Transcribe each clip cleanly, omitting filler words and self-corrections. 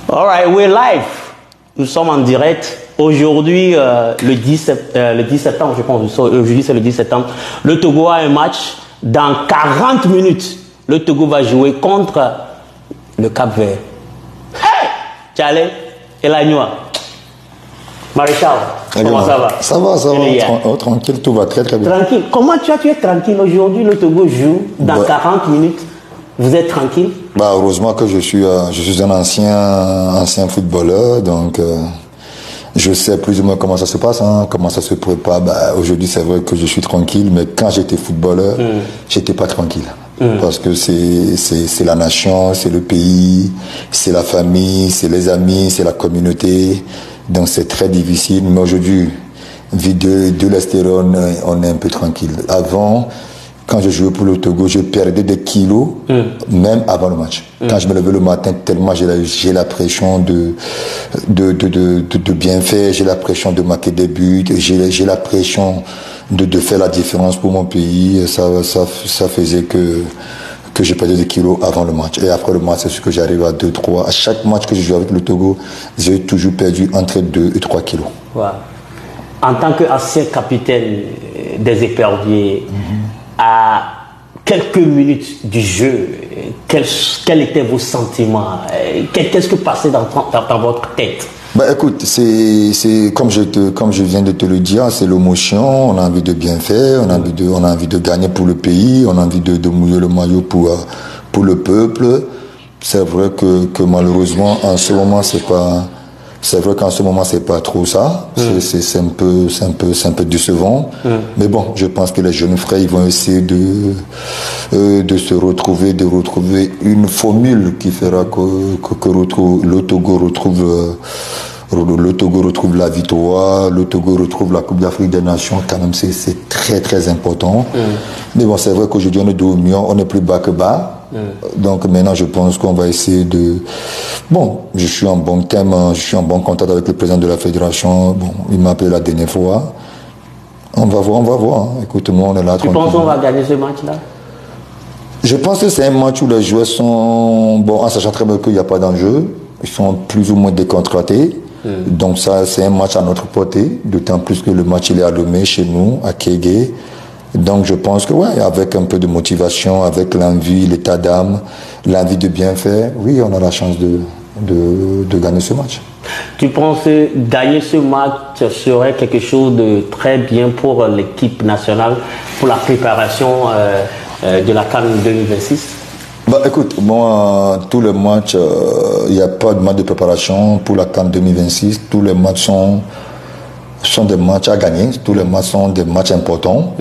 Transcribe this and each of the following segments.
All right, we're live. Nous sommes en direct. Aujourd'hui, le 10 septembre, je pense. Aujourd'hui, c'est le 10 septembre. Le Togo a un match. Dans 40 minutes, le Togo va jouer contre le Cap-Vert. Hey! Tchale et la Noix. Maréchal, comment ça va? Ça va. Tranquille, tout va très très bien. Tranquille. Comment tu es tranquille aujourd'hui? Le Togo joue dans 40 minutes. Vous êtes tranquille? Bah, heureusement que je suis un ancien footballeur, donc je sais plus ou moins comment ça se passe, comment ça se prépare. Bah, aujourd'hui, c'est vrai que je suis tranquille, mais quand j'étais footballeur, j'étais pas tranquille. Parce que c'est la nation, c'est le pays, c'est la famille, c'est les amis, c'est la communauté. Donc c'est très difficile. Mais aujourd'hui, vu de l'extérieur, on est un peu tranquille. Avant, quand je jouais pour le Togo, je perdais des kilos, même avant le match. Quand je me levais le matin, tellement j'ai la pression de bien faire, j'ai la pression de marquer des buts, j'ai la pression de faire la différence pour mon pays. Ça faisait que je perdais des kilos avant le match. Et après le match, c'est ce que j'arrive à 2-3. À chaque match que je joue avec le Togo, j'ai toujours perdu entre 2 et 3 kilos. Wow. En tant qu'ancien capitaine des éperviers, à quelques minutes du jeu, quels étaient vos sentiments? Qu'est-ce que passait dans votre tête? Bah écoute, c'est comme je viens de te le dire, c'est l'émotion. On a envie de bien faire, on a envie de gagner pour le pays, on a envie de mouiller le maillot pour le peuple. C'est vrai que malheureusement en ce moment c'est pas trop ça. C'est un peu décevant. Mais bon, je pense que les jeunes frères, ils vont essayer de se retrouver, de retrouver une formule qui fera que le Togo retrouve la victoire, le Togo retrouve la Coupe d'Afrique des Nations. Quand même, c'est très très important. Mais bon, c'est vrai qu'aujourd'hui on est 2 millions, on est plus bas que bas. Donc maintenant je pense qu'on va essayer de... Bon, je suis en bon thème, je suis en bon contact avec le président de la fédération. Bon, il m'a appelé la dernière fois. On va voir. Écoute, moi on est là. Tu penses qu'on va gagner ce match-là? Je pense que c'est un match où les joueurs sont... Bon, en sachant très bien qu'il n'y a pas d'enjeu, ils sont plus ou moins décontractés. Donc ça, c'est un match à notre portée, d'autant plus que le match il est à Lomé, chez nous, à Kégué. Donc je pense que ouais, avec un peu de motivation, avec l'envie, l'état d'âme, l'envie de bien faire, oui, on a la chance de gagner ce match. Tu penses que gagner ce match serait quelque chose de très bien pour l'équipe nationale, pour la préparation de la CAN 2026? Bah écoute, moi, tous les matchs, il n'y a pas de match de préparation pour la CAN 2026. Tous les matchs sont des matchs à gagner. Tous les matchs sont des matchs importants.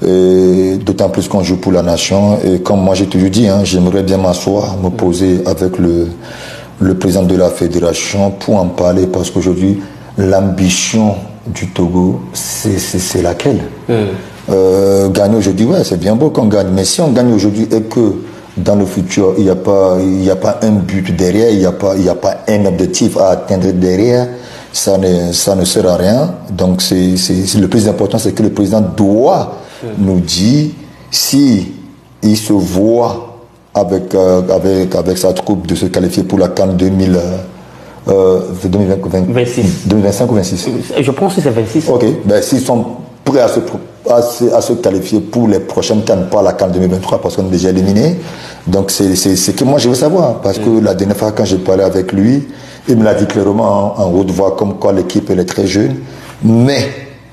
D'autant plus qu'on joue pour la nation. Et comme moi j'ai toujours dit, j'aimerais bien m'asseoir, me poser avec le président de la fédération pour en parler. Parce qu'aujourd'hui, l'ambition du Togo, c'est laquelle? Gagner aujourd'hui, ouais, c'est bien beau qu'on gagne. Mais si on gagne aujourd'hui et que dans le futur, il n'y a pas un but derrière, il n'y a pas un objectif à atteindre derrière, ça ne sert à rien. Donc le plus important, c'est que le président doit nous dire si il se voit avec sa troupe de se qualifier pour la CAN 2025 ou 26. Je pense que c'est 26. Ok, ben s'ils sont prêts à se qualifier pour les prochaines CAN, pas la CAN 2023 parce qu'on est déjà éliminé. Donc c'est que moi je veux savoir, parce que la dernière fois quand j'ai parlé avec lui, il me l'a dit clairement en haute voix comme quoi l'équipe elle est très jeune. Mais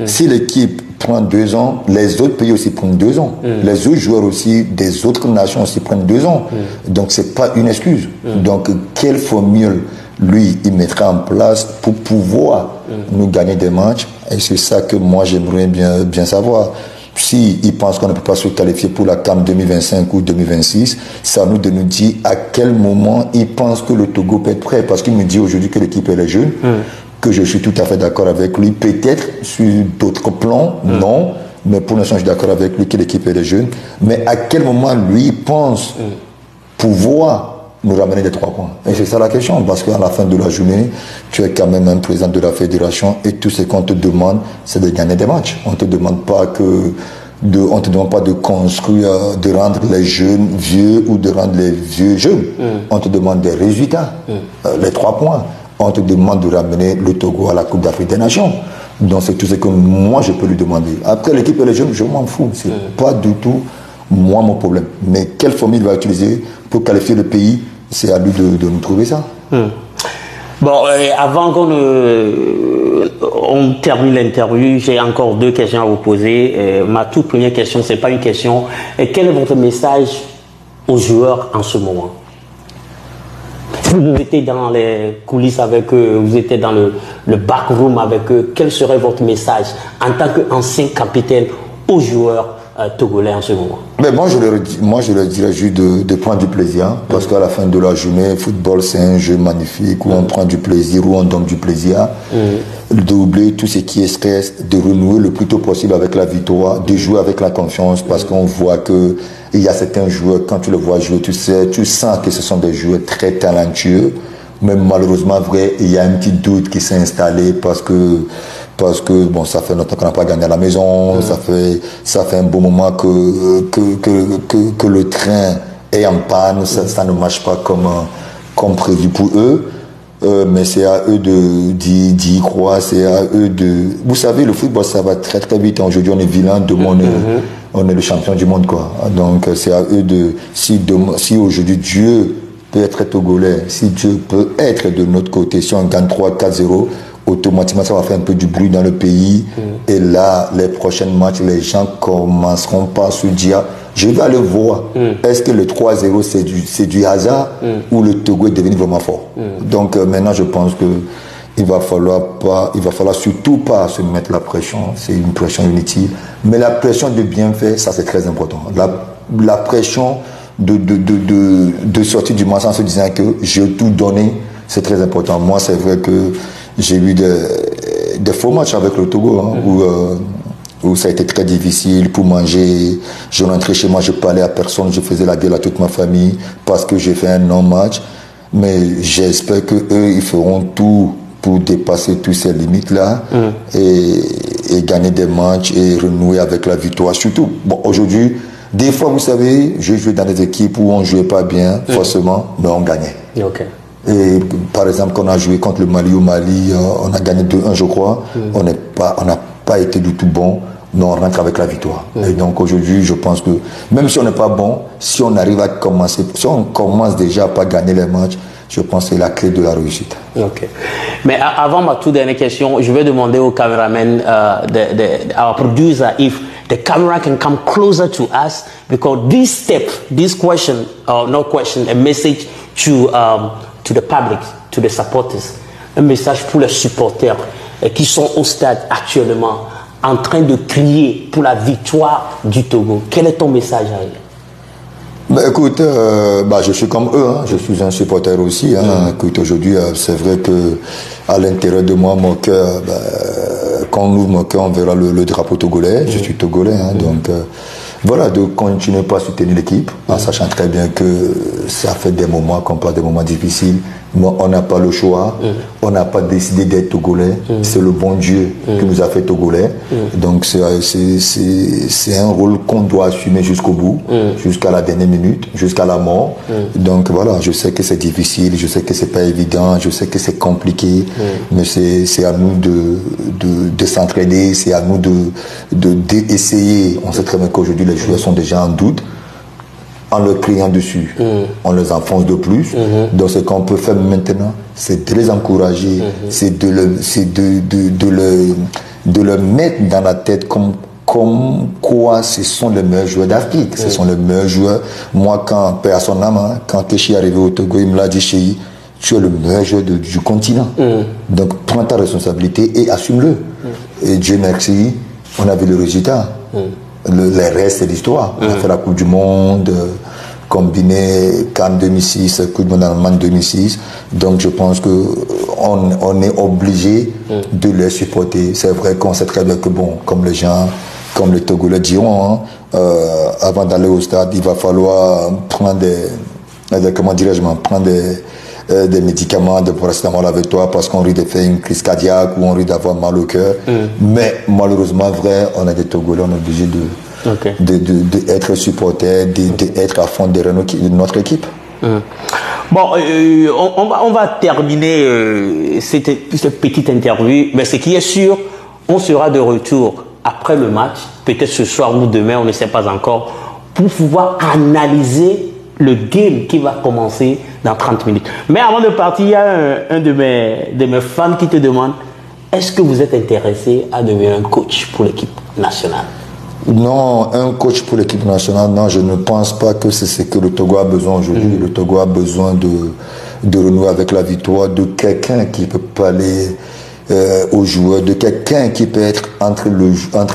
si l'équipe prend 2 ans, les autres pays aussi prennent 2 ans. Les autres joueurs aussi des autres nations aussi prennent 2 ans. Donc c'est pas une excuse. Donc quelle formule lui il mettra en place pour pouvoir nous gagner des matchs? Et c'est ça que moi j'aimerais bien savoir. Si il pense qu'on ne peut pas se qualifier pour la CAN 2025 ou 2026, c'est à nous de nous dire à quel moment il pense que le Togo peut être prêt. Parce qu'il me dit aujourd'hui que l'équipe elle est jeune, que je suis tout à fait d'accord avec lui. Peut-être sur d'autres plans, non. Mais pour l'instant, je suis d'accord avec lui que l'équipe elle est jeune. Mais à quel moment lui pense pouvoir nous ramener des 3 points? Et c'est ça la question, parce qu'à la fin de la journée, tu es quand même un président de la fédération et tout ce qu'on te demande, c'est de gagner des matchs. On ne te demande pas que on ne te demande pas de construire, de rendre les jeunes vieux ou de rendre les vieux jeunes. On te demande des résultats, les 3 points. On te demande de ramener le Togo à la Coupe d'Afrique des Nations. Donc c'est tout ce que moi je peux lui demander. Après l'équipe et les jeunes, je m'en fous. C'est pas du tout moi mon problème. Mais quelle formule il va utiliser pour qualifier le pays, c'est à lui de nous trouver ça. Bon, avant qu'on termine l'interview, j'ai encore 2 questions à vous poser. Ma toute première question, c'est pas une question. Quel est votre message aux joueurs en ce moment? Vous étiez dans les coulisses avec eux, vous étiez dans le backroom avec eux. Quel serait votre message en tant qu'ancien capitaine aux joueurs togolais en ce moment? Mais moi, je leur dirais juste de prendre du plaisir, parce qu'à la fin de la journée, le football, c'est un jeu magnifique où on prend du plaisir, où on donne du plaisir. D'oublier tout ce qui est stress, de renouer le plus tôt possible avec la victoire, de jouer avec la confiance, parce qu'on voit que il y a certains joueurs, quand tu le vois jouer, tu sens que ce sont des joueurs très talentueux, mais malheureusement, il y a un petit doute qui s'est installé parce que bon, ça fait longtemps qu'on n'a pas gagné à la maison, ça fait un bon moment que le train est en panne, ça ne marche pas comme prévu pour eux. Mais c'est à eux d'y croire, c'est à eux de... Vous savez, le football, ça va très très vite. Aujourd'hui, on est vilain, demain, on est le champion du monde, quoi. Donc, c'est à eux de... Si aujourd'hui, Dieu peut être togolais, si Dieu peut être de notre côté, si on gagne 3-4-0, automatiquement, ça va faire un peu du bruit dans le pays. Et là, les prochains matchs, les gens commenceront pas à se dire... Je vais aller voir, est-ce que le 3-0 c'est du hasard ou le Togo est devenu vraiment fort. Donc maintenant je pense que il va falloir surtout pas se mettre la pression, c'est une pression inutile, mais la pression de bien faire, ça c'est très important. La pression de sortir du match en se disant que j'ai tout donné, c'est très important. Moi c'est vrai que j'ai eu des faux matchs avec le Togo, où ça a été très difficile pour manger. Je rentrais chez moi, je parlais à personne, je faisais la gueule à toute ma famille parce que j'ai fait un non-match. Mais j'espère qu'eux, ils feront tout pour dépasser toutes ces limites-là et gagner des matchs et renouer avec la victoire. Surtout, bon, aujourd'hui, des fois, vous savez, je jouais dans des équipes où on ne jouait pas bien, forcément, mais on gagnait. Okay. Et par exemple, quand on a joué contre le Mali au Mali, on a gagné 2-1, je crois. On n'a pas été du tout bon, mais on rentre avec la victoire. Et donc aujourd'hui, je pense que même si on n'est pas bon, si on arrive à commencer, si on commence déjà à pas gagner les matchs, je pense que c'est la clé de la réussite. Ok. Mais avant ma toute dernière question, je vais demander au cameraman, our producer, if the camera can come closer to us, because this question, not question, a message to the public, to the supporters, un message pour les supporters qui sont au stade actuellement en train de crier pour la victoire du Togo. Quel est ton message à eux? Écoute, je suis comme eux, je suis un supporter aussi. Écoute, aujourd'hui, c'est vrai que à l'intérieur de moi, mon cœur, quand on ouvre mon cœur, on verra le drapeau togolais. Je suis togolais, donc voilà, de continuer pas à soutenir l'équipe, en sachant très bien que ça fait des moments qu'on passe des moments difficiles. Mais on n'a pas le choix, on n'a pas décidé d'être togolais, c'est le bon Dieu qui nous a fait togolais. Donc c'est un rôle qu'on doit assumer jusqu'au bout, jusqu'à la dernière minute, jusqu'à la mort. Donc voilà, je sais que c'est difficile, je sais que c'est pas évident, je sais que c'est compliqué, mais c'est à nous de s'entraider, c'est à nous d'essayer. On sait très bien qu'aujourd'hui les joueurs sont déjà en doute. En leur criant dessus, on les enfonce de plus. Donc ce qu'on peut faire maintenant, c'est de les encourager, c'est de le mettre dans la tête comme quoi ce sont les meilleurs joueurs d'Afrique, ce sont les meilleurs joueurs. Moi, quand, paix à son âme, quand Keshi est arrivé au Togo, il me l'a dit, Chéhi, tu es le meilleur joueur du continent. Donc prends ta responsabilité et assume-le. Et Dieu merci, on a vu le résultat. Les restes, c'est l'histoire. On a fait la Coupe du Monde, combiné Cannes 2006, Coupe du Monde en Allemagne 2006. Donc je pense qu'on est obligé de les supporter. C'est vrai qu'on sait très bien que, bon, comme les gens, comme les Togolais diront, avant d'aller au stade, il va falloir prendre des médicaments de paracétamol avec toi parce qu'on risque de faire une crise cardiaque ou on risque d'avoir mal au cœur. Mais malheureusement, vrai, on a des Togolais, on est obligé d'être supporter, d'être à fond de notre équipe. Bon, on va terminer cette petite interview, mais ce qui est sûr, on sera de retour après le match, peut-être ce soir ou demain, on ne sait pas encore, pour pouvoir analyser le game qui va commencer dans 30 minutes. Mais avant de partir, il y a un de mes fans qui te demande, est-ce que vous êtes intéressé à devenir un coach pour l'équipe nationale? Non, un coach pour l'équipe nationale, non, je ne pense pas que c'est ce que le Togo a besoin aujourd'hui. Le Togo a besoin de renouer avec la victoire, de quelqu'un qui peut parler aux joueurs, de quelqu'un qui peut être entre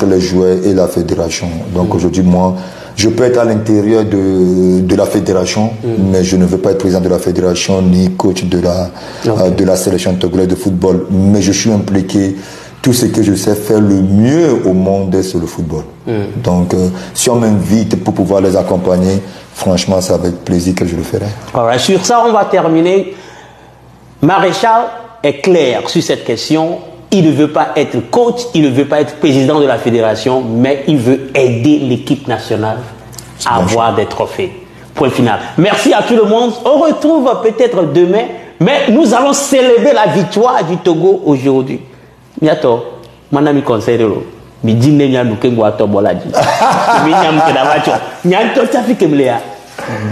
les joueurs et la fédération. Donc aujourd'hui, moi, je peux être à l'intérieur de la fédération, mais je ne veux pas être président de la fédération ni coach de la sélection togolaise de football. Mais je suis impliqué. Tout ce que je sais faire le mieux au monde, c'est le football. Donc, si on m'invite pour pouvoir les accompagner, franchement, c'est avec plaisir que je le ferai. Right. Sur ça, on va terminer. Maréchal est clair sur cette question. Il ne veut pas être coach, il ne veut pas être président de la fédération, mais il veut aider l'équipe nationale à avoir des trophées. Point final. Merci à tout le monde. On retrouve peut-être demain, mais nous allons célébrer la victoire du Togo aujourd'hui. Miato, mana mi conseil lo. Mi jinne nyandu ke ngwa to bolaji. Mi nyam ke dawacho. Nyanto tafi ke mlea.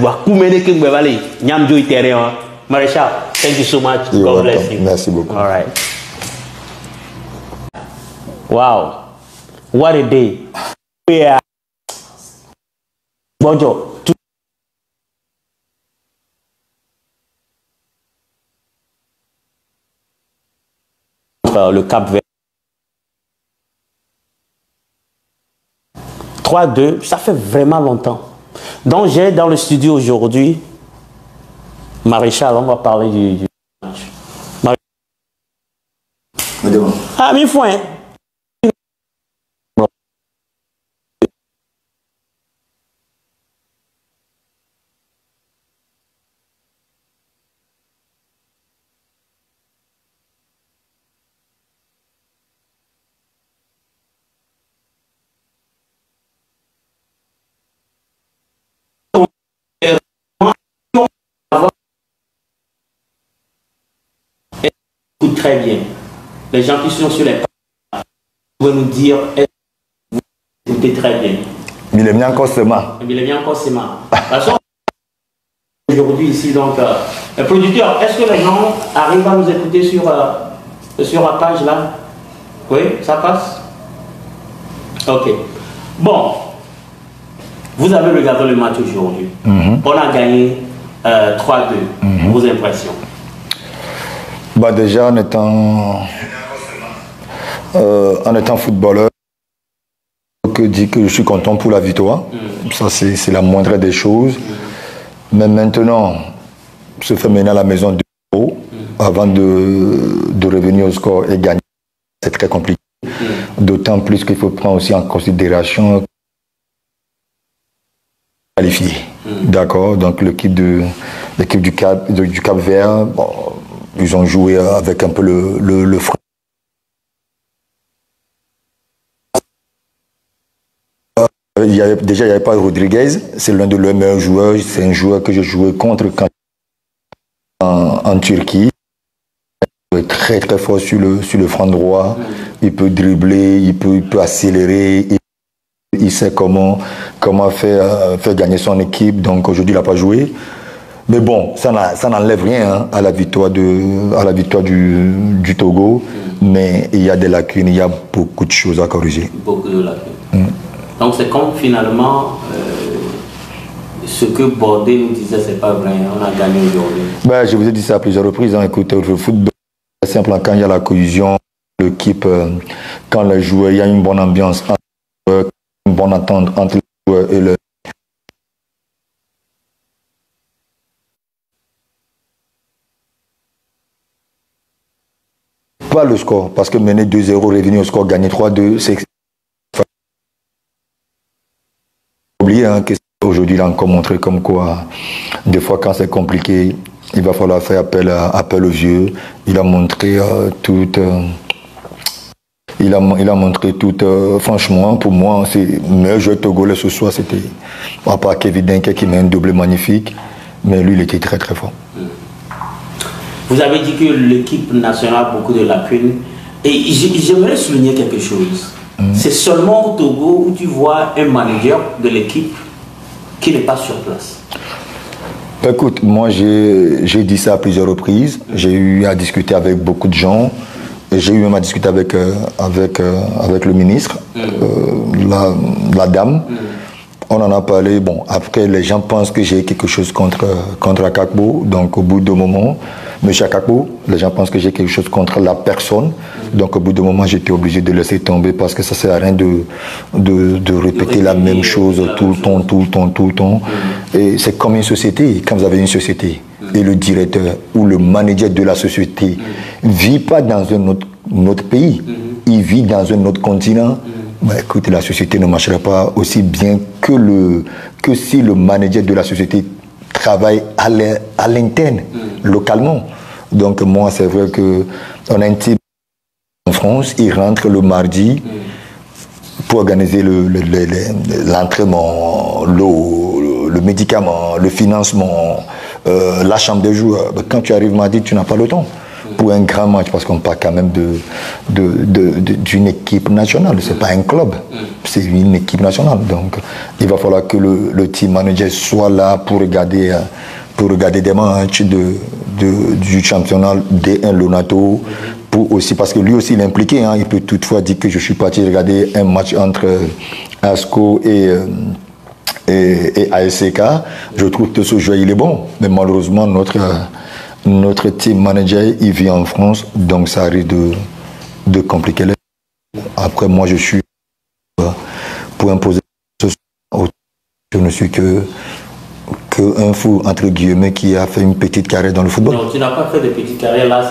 Wa kumene ke ngwe bale. Nyam joy terrain. Maréchal, thank you so much. God bless you. Merci beaucoup. All right. Wow. What a day. Yeah. Bonjour. Le Cap-Vert. 3-2, ça fait vraiment longtemps. Donc j'ai dans le studio aujourd'hui Maréchal, on va parler du match. Ah, mi foi, hein? Très bien. Les gens qui sont sur les pages vont nous dire vous écoutez très bien. Mais il est bien encore seulement. Il est bien encore seulement. Aujourd'hui ici, donc, les producteurs, est-ce que les gens arrivent à nous écouter sur la page là? Oui, ça passe? Ok. Bon, vous avez regardé le match aujourd'hui. On a gagné 3-2. Vos impressions? Bah déjà, en étant footballeur, que dire que je suis content pour la victoire. Ça, c'est la moindre des choses. Mais maintenant, se faire mener à la maison de haut, avant de revenir au score et gagner, c'est très compliqué. D'autant plus qu'il faut prendre aussi en considération qualifié. D'accord. Donc l'équipe du Cap-Vert, bon, ils ont joué avec un peu le frein. Il n'y avait pas Rodriguez, c'est l'un de leurs meilleurs joueurs. C'est un joueur que j'ai joué contre en Turquie. Il est très très fort sur le front droit. Il peut dribbler, il peut accélérer. Il sait comment faire gagner son équipe. Donc aujourd'hui, il n'a pas joué. Mais bon, ça n'enlève rien à la victoire du Togo. Mais il y a des lacunes, il y a beaucoup de choses à corriger. Beaucoup de lacunes. Donc c'est comme finalement ce que Bordet nous disait, c'est pas vrai, on a gagné aujourd'hui. Ben, je vous ai dit ça à plusieurs reprises. Écoutez, le football, c'est simple, quand il y a la cohésion, l'équipe, quand les joueurs, il y a une bonne ambiance, une bonne entente entre les joueurs et le. Pas le score, parce que mener 2-0, revenir au score, gagner 3-2, c'est oublier qu'aujourd'hui il a encore montré comme quoi des fois quand c'est compliqué il va falloir faire appel aux vieux. Il a montré toute il a montré tout. Franchement, pour moi, c'est le meilleur joueur togolais ce soir. C'était, à part Kevin Denke qui met un doublé magnifique, mais lui, il était très très fort. Vous avez dit que l'équipe nationale a beaucoup de lacunes. Et j'aimerais souligner quelque chose. C'est seulement au Togo où tu vois un manager de l'équipe qui n'est pas sur place. Écoute, moi j'ai dit ça à plusieurs reprises. J'ai eu à discuter avec beaucoup de gens. J'ai eu même à discuter avec le ministre, la dame. On en a parlé. Bon, après, les gens pensent que j'ai quelque chose contre Akakbo. Donc, au bout d'un moment, M. Akakbo, les gens pensent que j'ai quelque chose contre la personne. Donc, au bout d'un moment, j'étais obligé de laisser tomber parce que ça ne sert à rien de répéter la même chose tout le temps. Et c'est comme une société. Quand vous avez une société et le directeur ou le manager de la société ne vit pas dans un autre pays, il vit dans un autre continent. Bah, écoute, la société ne marcherait pas aussi bien que si le manager de la société travaille à l'interne, localement. Donc moi, c'est vrai qu'on a un type en France, il rentre le mardi pour organiser l'entraînement, l'eau, le médicament, le financement, la chambre des joueurs. Quand tu arrives mardi, tu n'as pas le temps pour un grand match, parce qu'on parle quand même d'une équipe nationale, c'est pas un club, c'est une équipe nationale. Donc il va falloir que le team manager soit là pour regarder des matchs du championnat D1 Lonato, aussi, parce que lui aussi il est impliqué, hein. Il peut toutefois dire que je suis parti regarder un match entre ASCO et ASCK. Je trouve que ce joueur il est bon, mais malheureusement notre team manager, il vit en France, donc ça risque de compliquer les choses. Après, moi, je suis pour imposer ce soir. Je ne suis qu'un fou, entre guillemets, qui a fait une petite carrière dans le football. Non, tu n'as pas fait de petite carrière, là,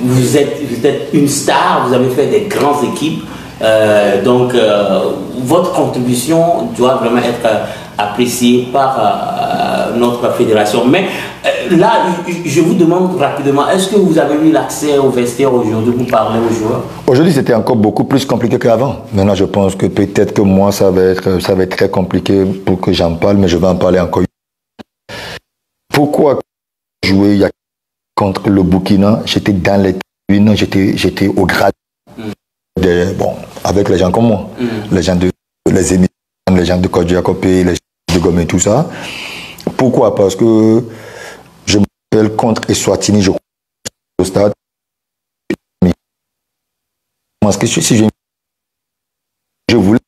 vous êtes une star, vous avez fait des grandes équipes, donc votre contribution doit vraiment être appréciée par notre fédération. Mais là, je vous demande rapidement, est-ce que vous avez eu l'accès au vestiaire aujourd'hui pour parler aux joueurs? Aujourd'hui, c'était encore beaucoup plus compliqué qu'avant. Maintenant, je pense que peut-être que moi, ça va être très compliqué pour que j'en parle, mais je vais en parler encore. Pourquoi jouer contre le Burkina? J'étais dans les tribunes, j'étais au grade. Bon, avec les gens comme moi, les gens les émissions, les gens de Côte Jacopé, les gens de Gomé, tout ça. Pourquoi? Parce que je me rappelle contre Eswatini, je crois, au stade. Parce que si je voulais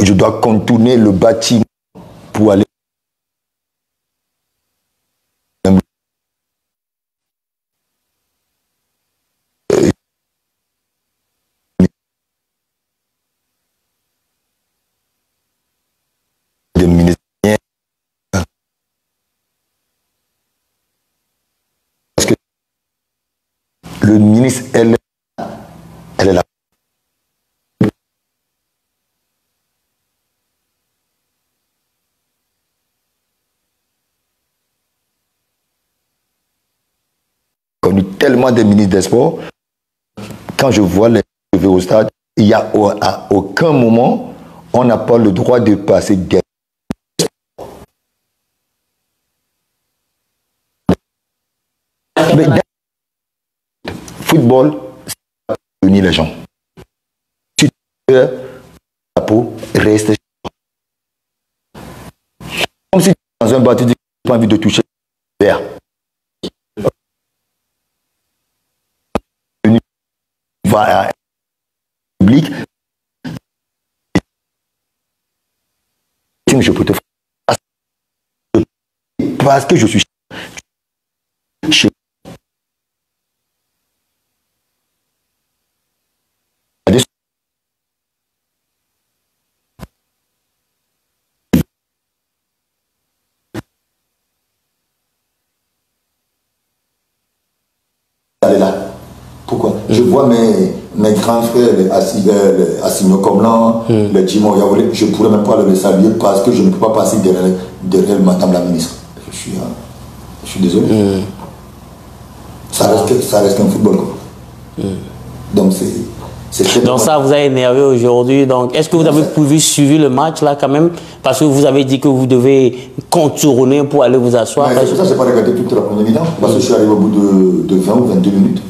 je dois contourner le bâtiment pour aller des ministères. Parce que le ministre, elle est là. Connu tellement des ministres des Sports. Quand je vois les arriver au stade, il n'y a à aucun moment, on n'a pas le droit de passer des mais football, ça unit les gens. Si tu veux, la peau reste. Comme si dans un bar, tu dis que tu n'as pas envie de toucher le verre. Va à public. Je peux te faire parce que je suis chez elle est là. Pourquoi? Je vois mes grands frères, les Assino Komlan, les Jimo Yaoulé, je ne pourrais même pas les saluer parce que je ne peux pas passer derrière Madame la ministre. Je suis désolé. Ça reste un football. Donc donc ça vous a énervé aujourd'hui. Donc est-ce que vous avez pu suivre le match là quand même? Parce que vous avez dit que vous devez contourner pour aller vous asseoir. Ça, je n'ai pas regardé toute la première mi-temps parce que je suis arrivé au bout de 20 ou 22 minutes.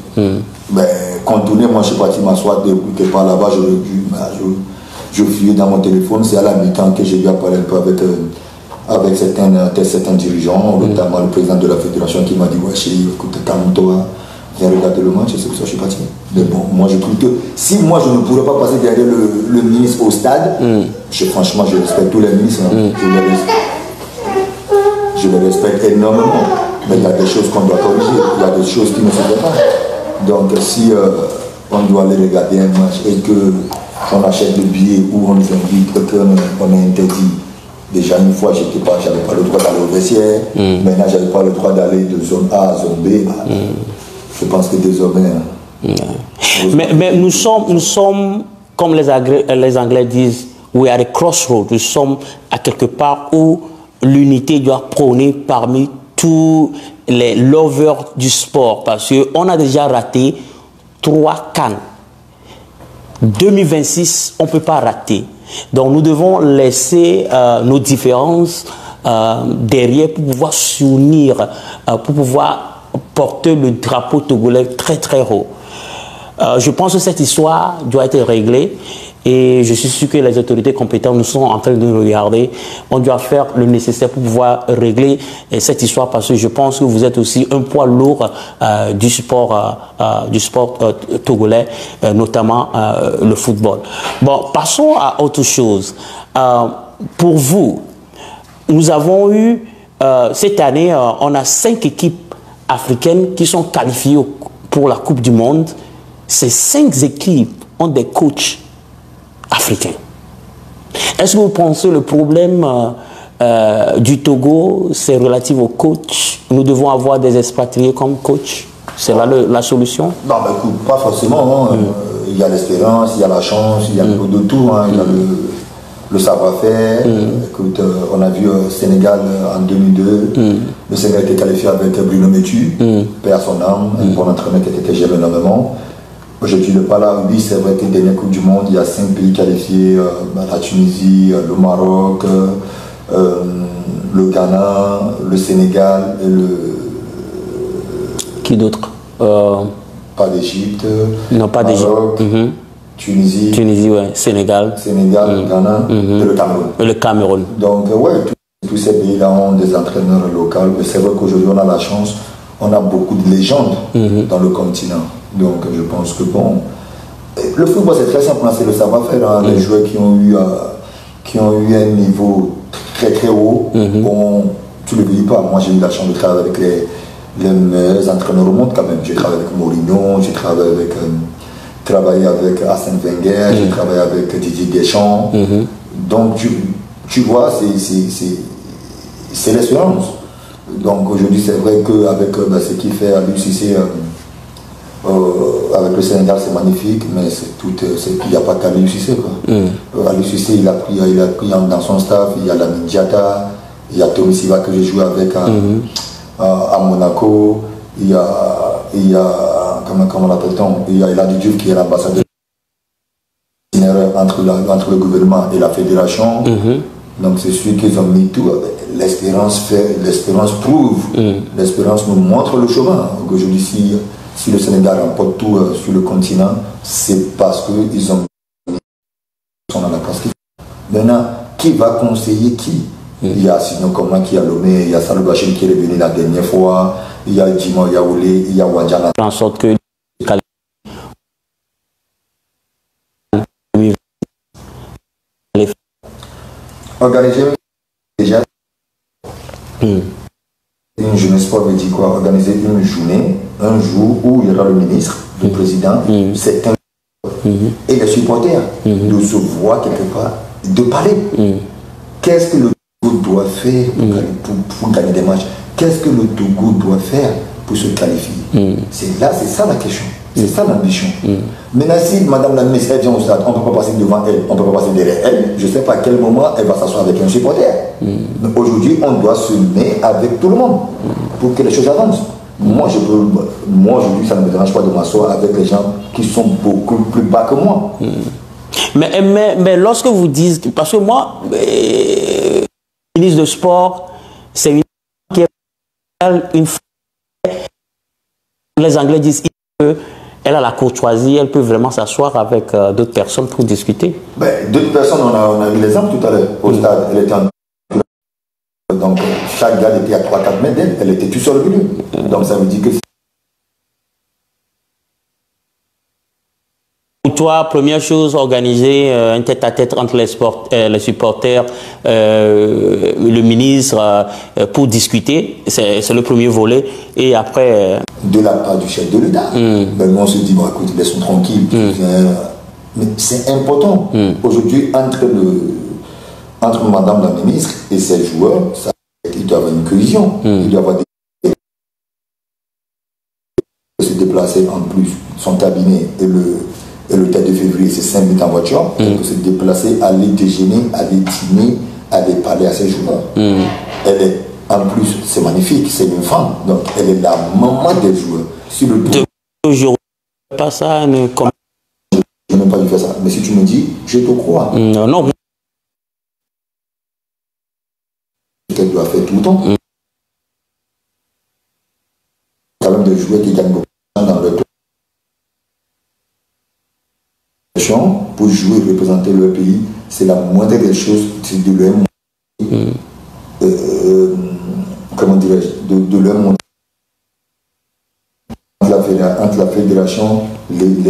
Mais contourner, moi je suis parti m'asseoir quelque part là-bas, je fuyais dans mon téléphone. C'est à la mi-temps que j'ai dû parler un peu avec certains dirigeants, notamment le président de la fédération qui m'a dit ouais chérie, écoute, calme-toi, viens regarder le match, et c'est pour ça que je suis parti. Mais bon, moi je trouve que si moi je ne pourrais pas passer derrière le ministre au stade, franchement je respecte tous les ministres, je les respecte énormément, mais il y a des choses qu'on doit corriger, il y a des choses qui ne se font pas. Donc si on doit aller regarder un match et qu'on achète le billet ou on nous invite et qu'on est interdit, déjà une fois j'avais pas le droit d'aller au vestiaire, maintenant j'avais pas le droit d'aller de zone A à zone B. Je pense que désormais... Mais nous sommes, comme les Anglais disent, we are at a crossroad. Nous sommes à quelque part où l'unité doit prôner parmi tous les lovers du sport. Parce qu'on a déjà raté 3 CAN. 2026, on ne peut pas rater. Donc nous devons laisser nos différences derrière pour pouvoir s'unir, pour pouvoir porter le drapeau togolais très très haut. Je pense que cette histoire doit être réglée et je suis sûr que les autorités compétentes nous sont en train de nous regarder. On doit faire le nécessaire pour pouvoir régler cette histoire parce que je pense que vous êtes aussi un poids lourd du sport togolais, notamment le football. Bon, passons à autre chose. Pour vous, nous avons eu, cette année, on a 5 équipes africaines qui sont qualifiées pour la Coupe du Monde. Ces 5 équipes ont des coachs africains. Est-ce que vous pensez que le problème du Togo, c'est relatif au coach? Nous devons avoir des expatriés comme coach? C'est là la solution? Non, mais écoute, pas forcément. Hein. Il y a l'espérance, il y a la chance, il y a un peu de tout. Hein. Il y a le savoir-faire. Écoute, on a vu Sénégal en 2002. Le Sénégal était qualifié avec Bruno Métu, paix à son âme, un bon entraîneur que j'aime énormément. Aujourd'hui, le Pala-Ubi, c'est vrai que dernière Coupe du Monde, il y a 5 pays qualifiés, la Tunisie, le Maroc, le Ghana, le Sénégal et le... Qui d'autre? Pas d'Égypte. Non, pas d'Égypte. Tunisie, ouais. Sénégal, Ghana et le Cameroun. Le Cameroun. Donc, ouais, tous ces pays-là ont des entraîneurs locaux. Mais c'est vrai qu'aujourd'hui, on a la chance, on a beaucoup de légendes dans le continent. Donc, je pense que bon. Le football, c'est très simple, c'est le savoir-faire. Hein. Les joueurs qui ont eu un niveau très très haut, tu ne le dis pas. Moi, j'ai eu la chance de travailler avec les meilleurs entraîneurs au monde quand même. J'ai travaillé avec Mourinho, j'ai travaillé avec Arsène Wenger, j'ai travaillé avec Didier Deschamps. Donc, tu vois, c'est l'expérience. Donc, aujourd'hui, c'est vrai qu'avec ce qu'il fait à l'UCC, avec le Sénégal, c'est magnifique, mais il n'y a pas qu'à l'UCC. À l'UCC, il a pris dans son staff, il y a Lamine Diatta, il y a Tommy Silva que j'ai joué avec à Monaco, il y a comment l'appelle-t-on, il y a Eladi Diouf qui est l'ambassadeur entre le gouvernement et la fédération. Donc c'est sûr qu'ils ont mis tout. L'espérance prouve, l'espérance nous montre le chemin. Aujourd'hui, si le Sénégal remporte tout sur le continent, c'est parce qu'ils ont mis dans la place. Maintenant, qui va conseiller qui? Il y a Sino Koma qui a Lomé, il y a Salou Bachir qui est revenu la dernière fois, il y a Jimo Yaoulé, il y a Wadjana. En sorte que organiser déjà une journée sport veut dire quoi? Organiser une journée, un jour où il y aura le ministre, le président, certains et les supporters de se voir quelque part, de parler. Qu'est-ce que le Togo doit faire pour gagner des matchs? Qu'est-ce que le Togo doit faire pour se qualifier? C'est ça la question. C'est ça l'ambition. Maintenant, si Madame la ministre vient au stade, on ne peut pas passer devant elle, on ne peut pas passer derrière elle. Je ne sais pas à quel moment elle va s'asseoir avec un supporter. Mais aujourd'hui, on doit se mettre avec tout le monde pour que les choses avancent. Moi, aujourd'hui, ça ne me dérange pas de m'asseoir avec les gens qui sont beaucoup plus bas que moi. Mais lorsque vous dites, parce que moi, ministre de Sport, c'est une qui est les Anglais disent qu'elle a la courtoisie, elle peut vraiment s'asseoir avec d'autres personnes pour discuter. D'autres personnes, on a vu l'exemple tout à l'heure au stade, elle était en... Donc chaque gars était à 3-4 mètres d'elle, elle était tout seule venue. Donc ça veut dire que... Pour toi, première chose, organiser un tête-à-tête entre les supporters, le ministre, pour discuter, c'est le premier volet. Et après... De la part du chef de l'État. On se dit, bon écoute, laissons tranquille. Mais c'est important. Aujourd'hui, entre Madame la ministre et ses joueurs, il doit y avoir une collision. Il doit y avoir se déplacer en plus, son cabinet et le tête de février, c'est 5 minutes en voiture. Elle peut se déplacer, aller déjeuner, aller dîner, aller parler à ses joueurs. Elle est, en plus, c'est magnifique, c'est une femme. Donc, elle est la maman des joueurs. Sur le tour, aujourd'hui, pas ça, je n'ai pas dû faire ça. Mais si tu me dis, je te crois. Non. Qu'elle doit faire tout le temps. Quand même des joueurs qui gagnent beaucoup dans leur pour jouer et représenter leur pays, c'est la moindre des choses de leur comment dirais-je, de leur monde. Entre la fédération, les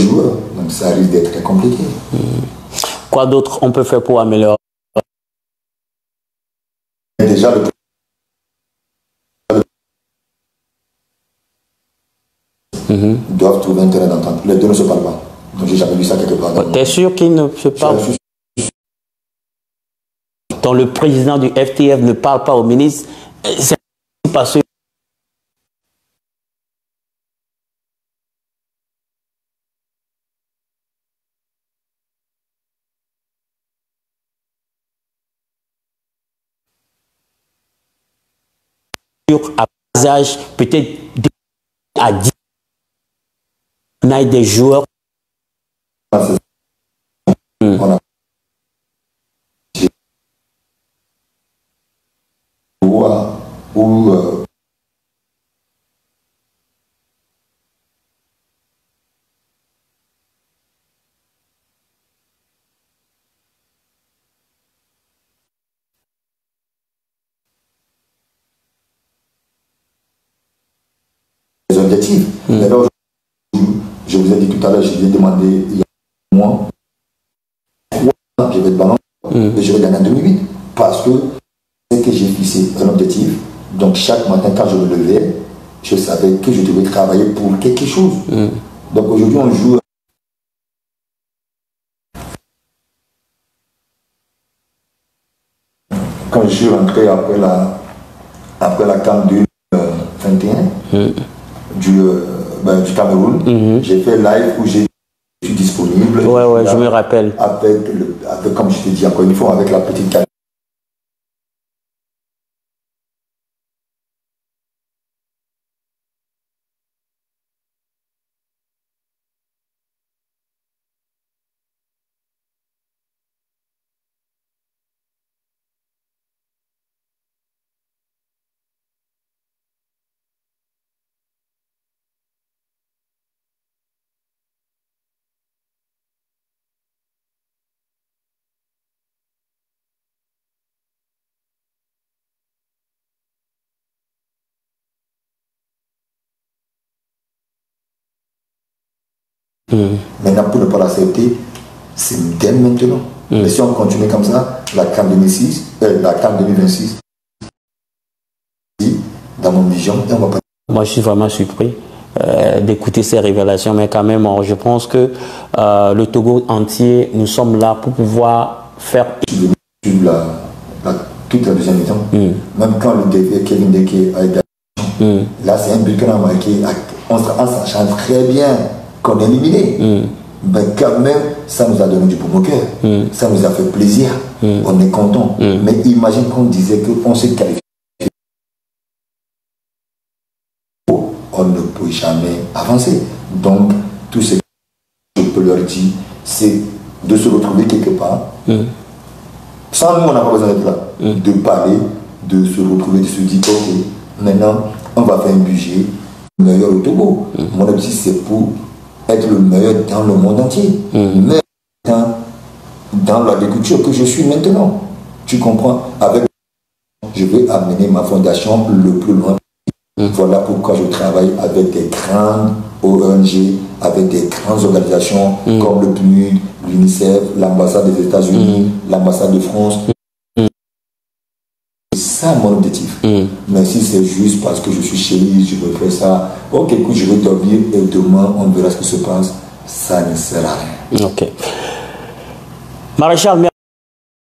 joueurs. Donc ça risque d'être très compliqué. Quoi d'autre on peut faire pour améliorer? Déjà, doivent trouver un terrain d'entente. Les deux ne se parlent pas. Donc j'ai jamais vu ça quelque part. T'es sûr qu'ils ne se parlent pas? Donc le président du FTF ne parle pas au ministre, c'est parce que à bas âge, peut-être à 10 on a des joueurs. Les objectifs. Mais là, je vous ai dit tout à l'heure, je lui ai demandé il y a un mois, je vais être ballon et je vais gagner en 2008. Parce que c'est que j'ai fixé un objectif. Donc chaque matin, quand je me levais, je savais que je devais travailler pour quelque chose. Donc aujourd'hui, on joue. Quand je suis rentré après la CAN 2021, du Cameroun, j'ai fait live où je suis disponible. Ouais, je me rappelle. Avec, comme je te dis encore une fois, avec la petite caméra. Maintenant, pour ne pas l'accepter, c'est dès maintenant. Mais si on continue comme ça, la CAN 2026, dans mon vision, et on va pas... Moi, je suis vraiment surpris d'écouter ces révélations, mais quand même, je pense que le Togo entier, nous sommes là pour pouvoir faire... toute la deuxième mi-temps, même quand le Kevin Deke a été là, c'est un but qu'on a marqué en sachant très bien qu'on est éliminé. Mais quand même, ça nous a donné du bon au cœur. Ça nous a fait plaisir. On est content. Mais imagine qu'on disait qu'on s'est qualifié. On ne peut jamais avancer. Donc, tout ce que je peux leur dire, c'est de se retrouver quelque part. Sans nous, on n'a pas besoin d'être là. De parler, de se retrouver, de se dire, ok, maintenant, on va faire un budget meilleur au Togo. Mon objectif, c'est pour être le meilleur dans le monde entier. Mais dans l'agriculture que je suis maintenant, tu comprends, avec je vais amener ma fondation le plus loin. Voilà pourquoi je travaille avec des grandes ONG, avec des grandes organisations comme le PNUD, l'UNICEF, l'ambassade des États-Unis, l'ambassade de France. C'est ça mon objectif. Mais si c'est juste parce que je suis chéri, je me fais ça, ok, écoute, je vais dormir et demain on verra ce qui se passe, ça ne sert à rien. Ok. Maréchal, merci.